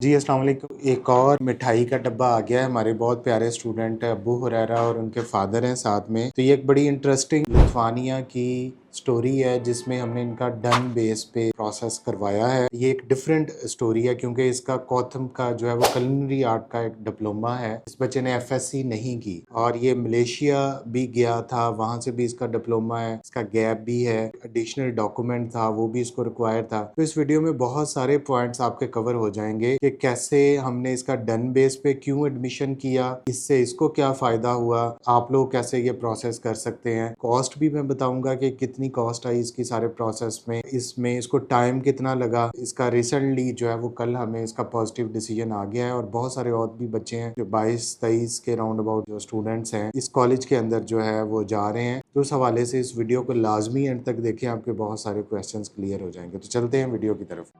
जी अस्सलाम वालेकुम। एक और मिठाई का डब्बा आ गया है। हमारे बहुत प्यारे स्टूडेंट अबू हुरैरा और उनके फादर हैं साथ में। तो ये एक बड़ी इंटरेस्टिंग लिथुआनिया की स्टोरी है जिसमें हमने इनका डन बेस पे प्रोसेस करवाया है। ये एक डिफरेंट स्टोरी है क्योंकि इसका कौथम का जो है वो कुलिनरी आर्ट का एक डिप्लोमा है। इस बच्चे ने एफएससी नहीं की और ये मलेशिया भी गया था, वहां से भी इसका डिप्लोमा है, इसका गैप भी है, एडिशनल डॉक्यूमेंट था वो भी इसको रिक्वायर था। तो इस वीडियो में बहुत सारे पॉइंट्स आपके कवर हो जाएंगे कि कैसे हमने इसका डन बेस पे क्यों एडमिशन किया, इससे इसको क्या फायदा हुआ, आप लोग कैसे ये प्रोसेस कर सकते हैं। कॉस्ट भी मैं बताऊंगा कि कितनी कॉस्ट आई इसकी सारे प्रोसेस में, इसमें इसको टाइम कितना लगा। इसका रिसेंटली जो है वो कल हमें इसका पॉजिटिव डिसीजन आ गया है और बहुत सारे और भी बच्चे हैं जो 22-23 के राउंड अबाउट जो स्टूडेंट्स हैं इस कॉलेज के अंदर जो है वो जा रहे हैं। तो उस हवाले से इस वीडियो को लाजमी एंड तक देखें, आपके बहुत सारे क्वेश्चंस क्लियर हो जाएंगे। तो चलते हैं वीडियो की तरफ।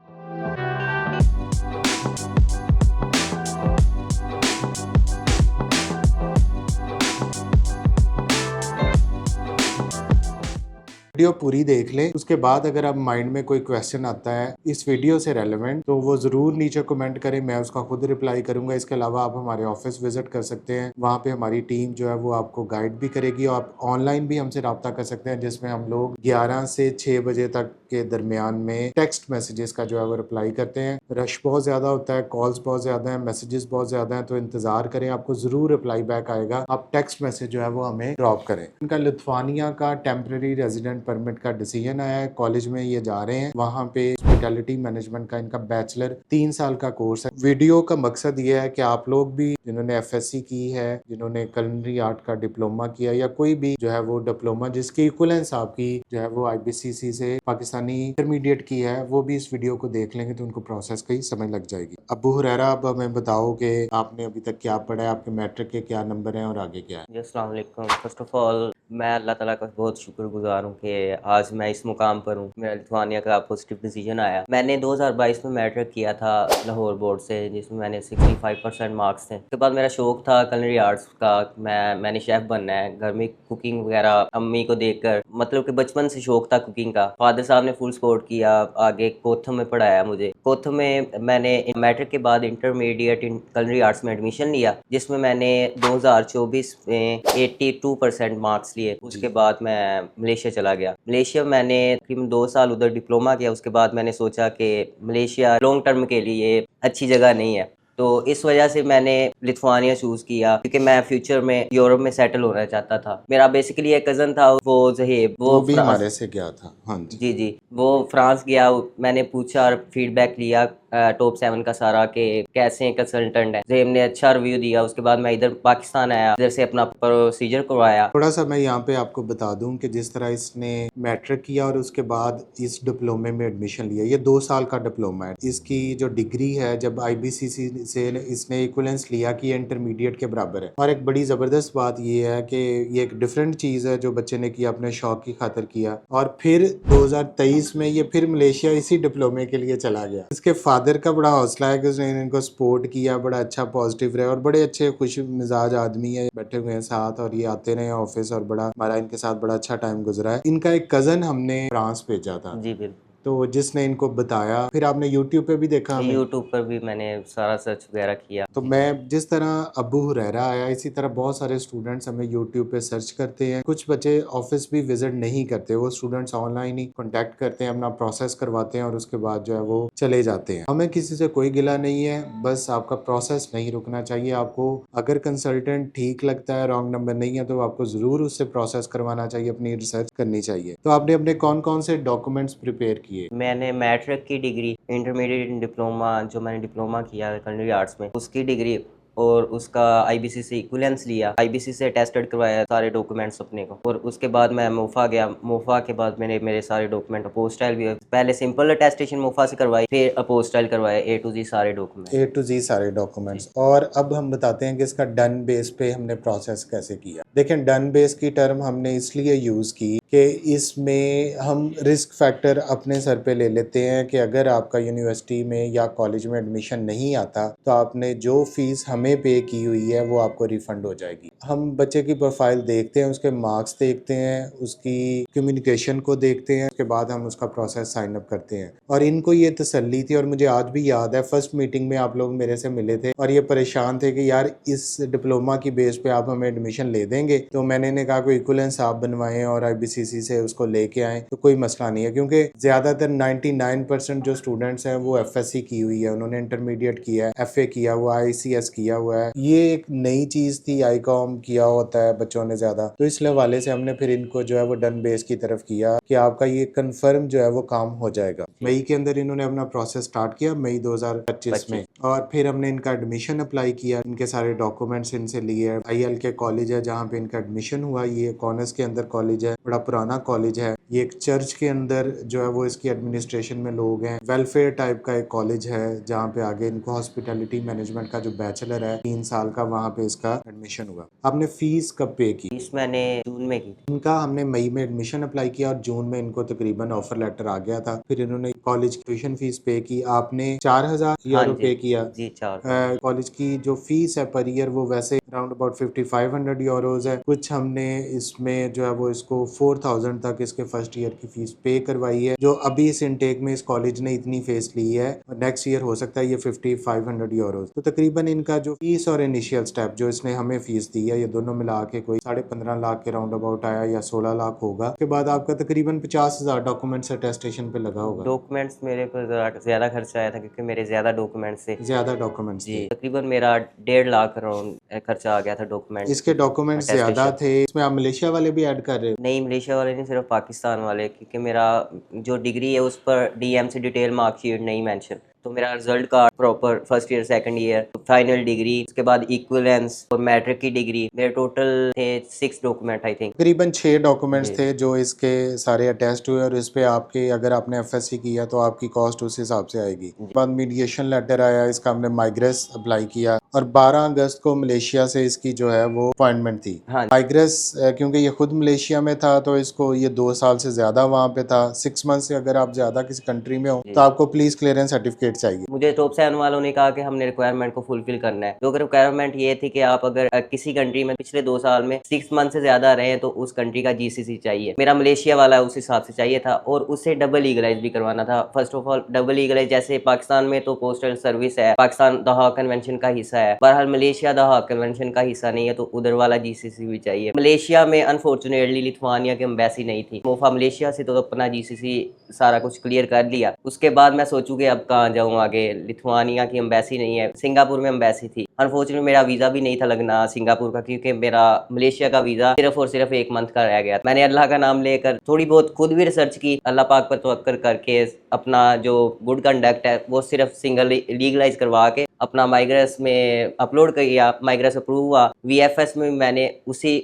वीडियो पूरी देख लें, उसके बाद अगर आप माइंड में कोई क्वेश्चन आता है इस वीडियो से रेलेवेंट तो वो जरूर नीचे कमेंट करें, मैं उसका खुद रिप्लाई करूंगा। इसके अलावा आप हमारे ऑफिस विजिट कर सकते हैं, वहाँ पे हमारी टीम जो है वो आपको गाइड भी करेगी और आप ऑनलाइन भी हमसे रब्ता कर सकते हैं, जिसमें हम लोग 11 से 6 बजे तक के दरमियान में टेक्स्ट मैसेजेस का जो है वो रिप्लाई करते हैं। रश बहुत ज्यादा होता है, कॉल्स बहुत ज्यादा है, मैसेजेस बहुत ज्यादा है, तो इंतजार करें, आपको जरूर रिप्लाई बैक आएगा। आप टेक्स्ट मैसेज जो है वो हमें ड्रॉप करें। इनका लिथुआनिया का टेम्पररी रेजिडेंट परमिट का डिसीजन आया है, कॉलेज में ये जा रहे हैं, वहाँ पे हॉस्पिटैलिटी मैनेजमेंट का इनका बैचलर 3 साल का कोर्स है। वीडियो का मकसद ये है कि आप लोग भी जिन्होंने एफएससी की है, जिन्होंने कुलिनरी आर्ट का डिप्लोमा किया या कोई भी जो है वो डिप्लोमा जिसकी इक्विवेलेंस आपकी जो है वो आईबीसीसी से पाकिस्तानी इंटरमीडिएट की है, वो भी इस वीडियो को देख लेंगे तो उनको प्रोसेस की समझ लग जाएगी। अबू हुरैरा, अब हमें बताओ कि आपने अभी तक क्या पढ़ा है, आपके मैट्रिक के क्या नंबर हैं और आगे क्या है। जी अस्सलाम वालेकुम। फर्स्ट ऑफ ऑल मैं अल्लाह ताला का बहुत शुक्रगुजार हूँ कि आज मैं इस मुकाम पर हूँ। मेरा लिथुआनिया का पॉजिटिव डिसीजन आया। मैंने 2022 में मैट्रिक किया था लाहौर बोर्ड से, जिसमें मैंने 65% मार्क्स थे। उसके बाद मेरा शौक था कुलिनरी आर्ट्स का, मैंने शेफ़ बनना है। घर में कुकिंग वगैरह अम्मी को देखकर, मतलब कि बचपन से शौक था कुकिंग का। फादर साहब ने फुल सपोर्ट किया। आगे कोथम में पढ़ाया मुझे। कोथम में मैंने मैट्रिक के बाद इंटरमीडिएट इन कुलिनरी आर्ट्स में एडमिशन लिया, जिसमें मैंने 2024 में 82% मार्क्स लिए। उसके बाद मैं मलेशिया चला गया। मलेशिया मैंने तकरीबन 2 साल उधर डिप्लोमा किया। उसके बाद मैंने सोचा कि मलेशिया लॉन्ग टर्म के लिए अच्छी जगह नहीं है, तो इस वजह से मैंने लिथुआनिया चूज़ किया, क्योंकि मैं फ्यूचर में यूरोप में सेटल होना चाहता था। मेरा बेसिकली एक कज़न था, वो ज़हीब, वो वो भी फ्रांस। हमारे से गया था। हाँ जी। जी जी, वो फ्रांस गया। मैंने पूछा और फीडबैक लिया टॉप 7 का सारा कि कैसे हैं कंसल्टेंट है। जेब ने अच्छा रिव्यू दिया। उसके बाद मैं इधर पाकिस्तान आया, इधर से अपना प्रोसीजर करवाया। थोड़ा सा मैं यहाँ पे आपको बता दूं कि जिस तरह इसने मैट्रिक किया और उसके बाद इस डिप्लोमे में एडमिशन लिया, ये 2 साल का डिप्लोमा है। इसकी जो डिग्री है, जब आईबीसीसी से इसने इक्विवेलेंस लिया कि ये इंटरमीडिएट के बराबर है। और एक बड़ी जबरदस्त बात ये है कि ये एक डिफरेंट चीज है जो बच्चे ने किया, अपने शौक की खातिर किया। और फिर 2023 में ये फिर मलेशिया इसी डिप्लोमे के लिए चला गया। इसके फादर का बड़ा हौसला है कि उसने इनको सपोर्ट किया, बड़ा अच्छा पॉजिटिव रहा और बड़े अच्छे खुश मिजाज आदमी है, बैठे हुए हैं साथ और ये आते रहे ऑफिस और बड़ा हमारा इनके साथ बड़ा अच्छा टाइम गुजरा है। इनका एक कजन हमने फ्रांस भेजा था, जी बिल्कुल। तो जिसने इनको बताया, फिर आपने यूट्यूब पे भी देखा हमें। यूट्यूब पर भी मैंने सारा सर्च वगैरह किया। तो जी। मैं जिस तरह अबू हुरैरा आया, इसी तरह बहुत सारे स्टूडेंट्स हमें यूट्यूब पे सर्च करते हैं। कुछ बच्चे ऑफिस भी विजिट नहीं करते, वो स्टूडेंट्स ऑनलाइन ही कांटेक्ट करते हैं, अपना प्रोसेस करवाते हैं और उसके बाद जो है वो चले जाते हैं। हमें किसी से कोई गिला नहीं है, बस आपका प्रोसेस नहीं रुकना चाहिए। आपको अगर कंसल्टेंट ठीक लगता है, रॉन्ग नंबर नहीं है, तो आपको जरूर उससे प्रोसेस करवाना चाहिए, अपनी रिसर्च करनी चाहिए। तो आपने अपने कौन कौन से डॉक्यूमेंट्स प्रिपेयर किए। मैंने मैट्रिक की डिग्री, इंटरमीडिएट डिप्लोमा, जो मैंने डिप्लोमा किया कुलिनरी आर्ट्स में, उसकी डिग्री और उसका आईबीसी से इक्विवेलेंस लिया। आईबीसी से टेस्टेड करवाया सारे डॉक्यूमेंट्स अपने को, और उसके बाद मैं मोफा गया। मोफा के बाद मैंने मेरे सारे डॉक्यूमेंट अपोस्टाइल भी, पहले सिंपल अटेस्टेशन मोफा से करवाई, फिर अपोस्टाइल करवाया, ए टू जी सारे डॉक्यूमेंट। ए टू जी सारे डॉक्यूमेंट्स। और अब हम बताते हैं कि इसका डन बेस पे हमने प्रोसेस कैसे किया। देखें, डन बेस की टर्म हमने इसलिए यूज की कि इसमें हम रिस्क फैक्टर अपने सर पे ले लेते हैं कि अगर आपका यूनिवर्सिटी में या कॉलेज में एडमिशन नहीं आता तो आपने जो फीस हमें पे की हुई है वो आपको रिफंड हो जाएगी। ہم بچے کی پروفائل دیکھتے ہیں، اس کے مارکس دیکھتے ہیں، اس کی کمیونیکیشن کو دیکھتے ہیں، اس کے بعد ہم اس کا پروسیس سائن اپ کرتے ہیں. اور ان کو یہ تسلی تھی، اور مجھے آج بھی یاد ہے فرسٹ میٹنگ میں آپ لوگ میرے سے ملے تھے اور یہ پریشان تھے کہ یار اس ڈپلوما کی بیس پہ آپ ہمیں ایڈمیشن لے دیں گے. تو میں نے کہا کوئی ایکولنس آپ بنوائیں اور IBCC سے اس کو لے کے آئیں تو کوئی مسئلہ نہیں ہے، کیونکہ زیادہ تر 99% جو اسٹوڈنٹس ہیں وہ FSC کی ہوئی ہے، انہوں نے انٹرمیڈیٹ کیا ہے، FA کیا ہوا ہے، ICS کیا ہوا ہے. یہ ایک نئی چیز تھی، ICOM کیا ہوتا ہے بچوں نے زیادہ، تو اس حوالے سے ہم نے پھر ان کو جو ہے وہ ڈن بیس کی طرف کیا کہ آپ کا یہ کنفرم جو ہے وہ کام ہو جائے گا. مئی کے اندر انہوں نے اپنا پروسیس سٹارٹ کیا، مئی 2025 میں، اور پھر ہم نے ان کا ایڈمیشن اپلائی کیا، ان کے سارے ڈاکومنٹس ان سے لیے. IL کے کالج ہے جہاں پہ ان کا ایڈمیشن ہوا، یہ کونس کے اندر کالج ہے، بڑا پرانا کالج ہے. یہ ایک چرچ کے اندر جو ہے وہ اس کی ایڈمنسٹریشن میں لوگ ہیں، ویلفیئر ٹائپ کا ایک کالج ہے جہاں پہ آگے ان کو ہاسپٹیلٹی مینجمنٹ کا جو بیچلر ہے 3 سال کا، وہاں پہ اس کا ایڈمیشن ہوا. آپ نے فیس کب پے کی؟ اس میں نے جون میں کی تھی. ان کا ہم نے مئی میں ایڈمیشن اپلائی کیا اور جون میں ان کو تقریباً آفر لیٹر آ گیا تھا. پھر انہوں نے کالج کی ٹیوشن فیس پے کی. آپ نے 4000 یورو پے کیا. جی 4. کالج کی جو فیس ہے پر ایئر وہ ویسے اراؤنڈ اباؤٹ 5500 یوروز ہے. کچھ ہم نے اس میں جو ہے وہ اس کو 4000 تک اس کے فرسٹ ایئر کی فیس پے کروائی ہے، جو ابھی اس انٹیک میں اس کالج نے اتنی فیس لی ہے. نیکسٹ ایئر ہو سکتا ہے یہ 5500 یوروز. تو تقریباً ان کا جو فیس اور انیشیل سٹیپ جو اس نے ہمیں فیس دی ہے، یہ دونوں ملا کے کوئی 15.5 لاکھ کے راؤنڈ اباؤٹ آیا یا 16 لاکھ ہوگا. اس کے بعد آپ کا تقریباً 50,000 ڈاکومنٹس اٹیسٹیشن پہ لگا ہوگا. ڈاکومنٹس میرے کو زیادہ خرچہ آیا تھا کیونکہ میرے زیادہ ڈاکومنٹس تھے. زیادہ ڈاکومنٹس جی تھے. تقریباً میرا 1.5 لاکھ اراؤنڈ خرچہ آ گیا تھا ڈاکومنٹ. اس کے ڈاکومنٹس زیادہ تھے. اس میں آپ ملیشیا والے بھی ایڈ کر رہے ہو؟ نہیں ملیشیا والے نہیں، صرف پاکستان والے، کیونکہ میرا جو ڈگری ہے اس پر DM سے ڈیٹیل مارک شیٹ نہیں مینشن. تو میرا result card proper first year second year final degree, اس کے بعد ایکویلنس اور میٹرک کی ڈگری، میرے ٹوٹل تھے 6 ڈاکومنٹ آئی تھنک. تقریباً 6 ڈاکومنٹس تھے جو اس کے سارے اٹیسٹ ہوئے، اور اس پہ آپ کے اگر آپ نے FSC کیا تو آپ کی کاسٹ اس حساب سے آئے گی. بعد میڈیشن لیٹر آیا، اس کا ہم نے مائگریس اپلائی کیا، اور 12 اگست کو ملیشیا سے اس کی جو ہے وہ اپوائنٹمنٹ تھی. مائگریس کیونکہ یہ خود ملیشیا میں تھا تو اس کو یہ 2 سال سے زیادہ وہاں پہ تھا. 6 منتھ سے اگر آپ زیادہ کسی کنٹری میں ہو تو آپ کو پولیس کلیئرنس سرٹیفکیٹ چاہیے. مجھے ٹاپ 7 والوں نے کہا کہ ہم نے ریکوائرمنٹ کو فلفل کرنا ہے. جو ریکوائرمنٹ یہ تھی کہ آپ اگر کسی کنٹری میں پچھلے 2 سال میں 6 منتھ سے زیادہ رہے تو اس کنٹری کا GCC چاہیے. میرا ملیشیا والا اس حساب سے چاہیے تھا، اور اسے ڈبل لیگلائز بھی کروانا تھا. First of all double legalise, جیسے پاکستان میں تو پوسٹل سروس ہے، پاکستان دہا کنونشن کا حصہ ہے، بہرحال ملیشیا دہا کنونشن کا حصہ نہیں ہے، تو ادھر والا GCC بھی چاہیے. ملیشیا میں انفارچونیٹلی لتھوانیا کی ایمبیسی نہیں تھی. موفا ملیشیا سے تو اپنا GCC سارا کچھ کلیئر کر لیا. اس کے بعد میں سوچوں کہ اب کہاں جاؤں آگے. لتھوانیا کی ایمبیسی نہیں ہے، سنگاپور میں ایمبیسی تھی. انفارچونیٹلی میرا ویزا بھی نہیں تھا لگنا سنگاپور کا، کیونکہ میرا ملیشیا کا ویزا صرف اور صرف 1 منتھ کا رہ گیا. میں نے اللہ کا نام لے کر تھوڑی بہت خود بھی ریسرچ کی، اللہ پاک پر توکل کر کے اپنا جو گڈ کنڈکٹ ہے وہ صرف سنگل لیگلائز کروا کے اپنا مائگریس میں اپلوڈ کیا. مائگریس اپروو ہوا. VFS میں میں نے اسی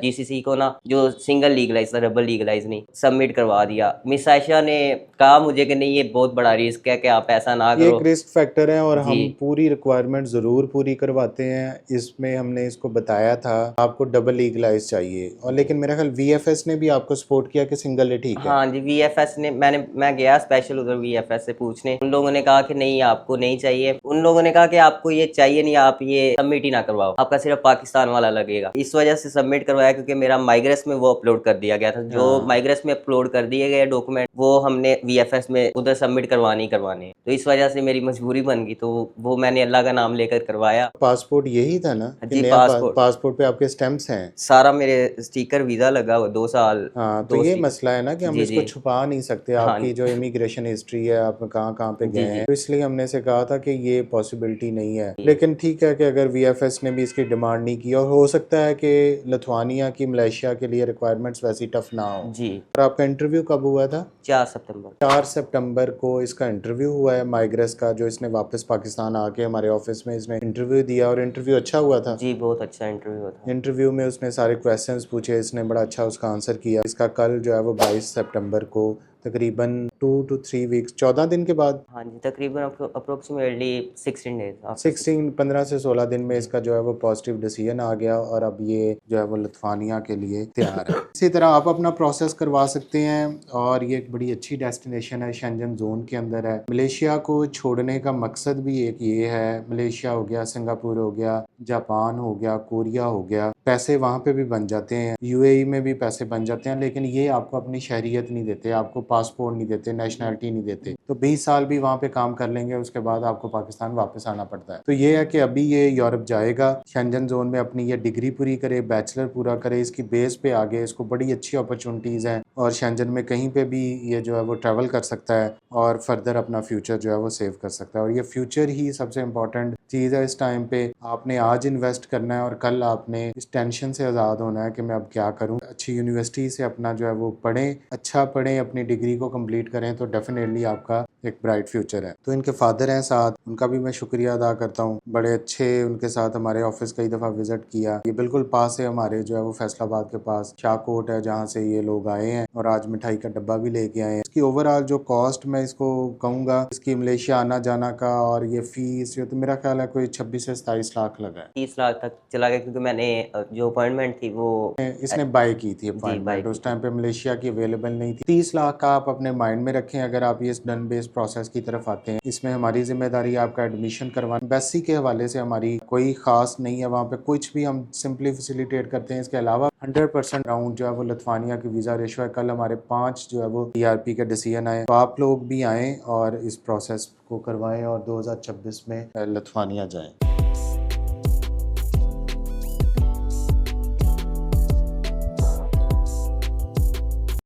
GCC کو نا جو سنگل لیگلائز تھا، ڈبل لیگلائز نہیں، سبمٹ کروا دیا. مس عائشہ نے کہا مجھے کہ نہیں یہ بہت بڑا رسک ہے کہ آپ ایسا نہ یہ کرو. ایک رسک فیکٹر ہے، اور ہم پوری ریکوائرمنٹ ضرور پوری کرواتے ہیں. اس میں ہم نے اس کو بتایا تھا آپ کو ڈبل لیگلائز چاہیے، اور لیکن میرا خیال VFS نے بھی آپ کو سپورٹ کیا کہ سنگل ہی ٹھیک ہے. ہاں جی VFS نے، میں گیا اسپیشل ادھر VFS سے پوچھنے. ان لوگوں نے کہا کہ نہیں آپ کو نہیں چاہیے. ان لوگوں نے کہا کہ آپ کو یہ چاہیے نہیں، آپ یہ سبمٹ ہی نہ کرواؤ، آپ کا صرف پاکستان والا لگے گا. اس وجہ سے سبمٹ کروایا کیونکہ میرا مائگریس میں وہ اپلوڈ کر دیا گیا تھا. جو مائگریس میں اپلوڈ کر دیے گئے ڈاکومنٹ وہ ہم نے VFS میں ادھر سبمٹ کروانے. تو اس وجہ سے میری مجبوری بن گئی، تو وہ میں نے اللہ کا نام لے کر کروایا. پاسپورٹ یہی تھا نا؟ جی پاسپورٹ پہ آپ کے سٹیمپس ہیں سارا، میرے اسٹیکر ویزا لگا ہوا 2 سال. ہاں تو یہ مسئلہ ہے نا کہ ہم اس کو چھپا نہیں سکتے، آپ کی جو امیگریشن ہسٹری ہے، آپ کہاں پہ گئے ہیں، تو اس لیے ہم نے سے کہا تھا کہ یہ پاسبلٹی نہیں ہے. لیکن ٹھیک ہے کہ اگر VFS نے بھی اس کی ڈیمانڈ نہیں کی، اور ہو سکتا ہے کہ لتھوانیا کی ملیشیا کے لیے ریکوائرمنٹس ویسی ٹف نہ ہو. جی. اور آپ کا انٹرویو کب ہوا تھا؟ 4 ستمبر. 4 سپٹمبر کو اس کا انٹرویو ہوا ہے مائگریس کا، جو اس نے واپس پاکستان آ کے ہمارے آفس میں اس نے انٹرویو دیا، اور انٹرویو اچھا ہوا تھا. جی بہت اچھا انٹرویو تھا. انٹرویو میں اس نے سارے کویسچنز پوچھے، اس نے بڑا اچھا اس کا آنسر کیا. اس کا کل جو ہے وہ 22 سپٹمبر کو تقریباً 2 to 3 ویکس 14 دن کے بعد، ہاں جی تقریباً اپروکسیمیٹلی 16 ڈیز 15 سے 16 دن میں اس کا جو ہے وہ پازیٹیو ڈیسیژن آ گیا، اور اب یہ جو ہے وہ لتھوانیا کے لیے تیار ہے. اسی طرح آپ اپنا پروسیس کروا سکتے ہیں، اور یہ ایک بڑی اچھی ڈیسٹینیشن ہے، شینجن زون کے اندر ہے. ملیشیا کو چھوڑنے کا مقصد بھی ایک یہ ہے، ملیشیا ہو گیا، سنگاپور ہو گیا، جاپان ہو گیا، کوریا ہو گیا. पैसे वहाँ पे भी बन जाते हैं, यूएई में भी पैसे बन जाते हैं, लेकिन ये आपको अपनी शहरियत नहीं देते, आपको पासपोर्ट नहीं देते, नेशनलिटी नहीं देते। तो 20 साल भी वहाँ पे काम कर लेंगे, उसके बाद आपको पाकिस्तान वापस आना पड़ता है। तो ये है कि अभी ये यूरोप जाएगा, शेंजन जोन में अपनी ये डिग्री पूरी करे, बैचलर पूरा करे, इसकी बेस पे आगे इसको बड़ी अच्छी अपॉर्चुनिटीज़ हैं और शेंजन में कहीं पे भी ये जो है वो ट्रैवल कर सकता है और फर्दर अपना फ्यूचर जो है वो सेव कर सकता है। और ये फ्यूचर ही सबसे इम्पॉर्टेंट चीज़ है इस टाइम पे। आपने आज इन्वेस्ट करना है और कल आपने इस टेंशन से आज़ाद होना है कि मैं अब क्या करूं। अच्छी यूनिवर्सिटी से अपना जो है वो पढ़ें, अच्छा पढ़ें, अपनी डिग्री को कंप्लीट करें, तो डेफिनेटली आपका एक ब्राइट फ्यूचर है। तो इनके फादर हैं साथ, उनका भी मैं शुक्रिया अदा करता हूँ, बड़े अच्छे उनके साथ हमारे ऑफिस कई दफ़ा विजिट किया। ये बिल्कुल पास है हमारे जो है वो फैसलाबाद के पास शाहकोट है जहाँ से ये लोग आए हैं और आज मिठाई का डब्बा भी लेके आए हैं। इसकी ओवरऑल जो कॉस्ट मैं इसको कहूँगा, इसकी मलेशिया आना जाना का और ये फीस, ये तो मेरा ख्याल है कोई 26 से 27 लाख लगा है। 30 लाख तक चला गया क्योंकि मैंने जो अपॉइंटमेंट थी वो इसने बाय की थी बाय अपॉइंटमेंट, की उस थी। टाइम पे मलेशिया की अवेलेबल नहीं थी। 30 लाख का आप अपने माइंड में रखें अगर आप ये डन बेस्ड प्रोसेस की तरफ आते हैं। इसमें हमारी जिम्मेदारी आपका एडमिशन करवाना, एम्बेसी के हवाले से हमारी कोई खास नहीं है, वहाँ पे कुछ भी हम सिंपली फैसिलिटेट करते हैं। इसके अलावा 100% राउंड जो है वो लिथुआनिया की वीज़ा रेशो है। कल हमारे 5 जो है वो टीआरपी के डिसीजन आए, तो आप लोग भी आएँ और इस प्रोसेस को करवाएं और 2026 में लिथुआनिया जाएं।